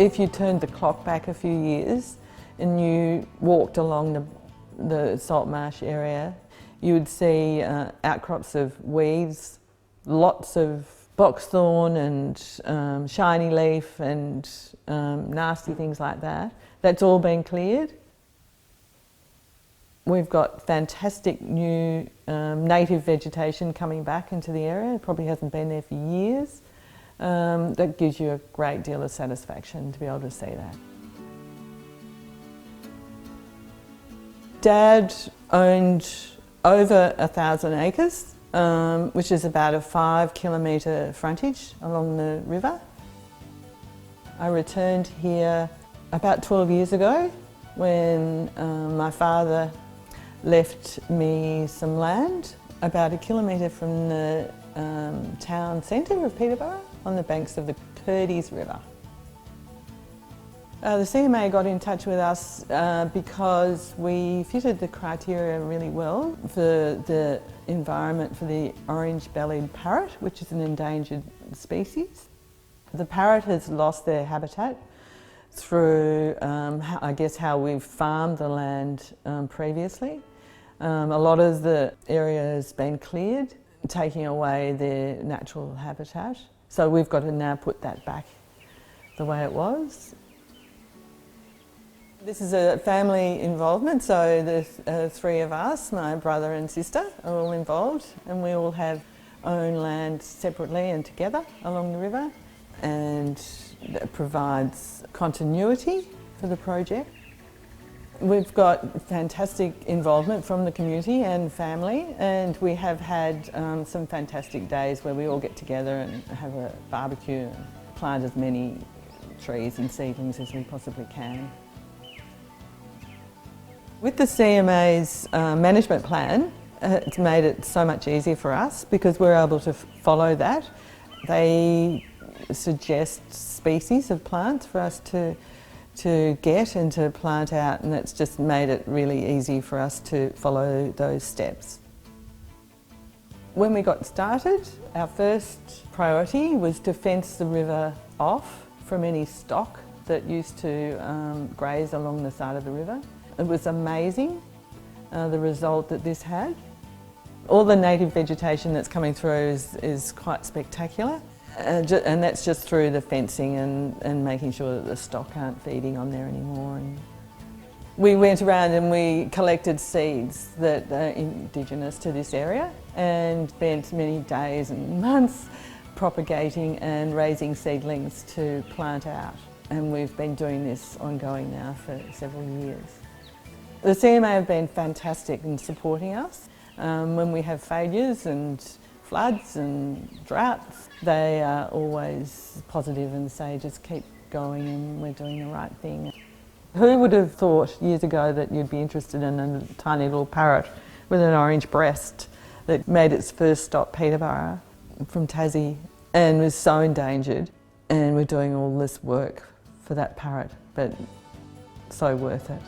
If you turned the clock back a few years and you walked along the salt marsh area, you would see outcrops of weeds, lots of boxthorn and shiny leaf and nasty things like that. That's all been cleared. We've got fantastic new native vegetation coming back into the area. It probably hasn't been there for years. That gives you a great deal of satisfaction to be able to see that. Dad owned over 1,000 acres, which is about a 5-kilometre frontage along the river. I returned here about 12 years ago when my father left me some land about 1 kilometre from the town centre of Peterborough on the banks of the Purdy's River. The CMA got in touch with us because we fitted the criteria really well for the environment for the orange-bellied parrot, which is an endangered species. The parrot has lost their habitat through, I guess, how we've farmed the land previously. A lot of the area has been cleared, taking away their natural habitat. So we've got to now put that back the way it was. This is a family involvement, so the 3 of us, my brother and sister, are all involved, and we all have own land separately and together along the river, and that provides continuity for the project. We've got fantastic involvement from the community and family, and we have had some fantastic days where we all get together and have a barbecue and plant as many trees and seedlings as we possibly can. With the CMA's management plan, it's made it so much easier for us because we're able to follow that. They suggest species of plants for us to get and to plant out, and it's just made it really easy for us to follow those steps. When we got started, our first priority was to fence the river off from any stock that used to graze along the side of the river. It was amazing, the result that this had. All the native vegetation that's coming through is quite spectacular. And that's just through the fencing and making sure that the stock aren't feeding on there anymore. And we went around and we collected seeds that are indigenous to this area and spent many days and months propagating and raising seedlings to plant out. And we've been doing this ongoing now for several years. The CMA have been fantastic in supporting us. When we have failures and floods and droughts, they are always positive and say just keep going and we're doing the right thing. Who would have thought years ago that you'd be interested in a tiny little parrot with an orange breast that made its first stop Peterborough from Tassie and was so endangered, and we're doing all this work for that parrot, but so worth it.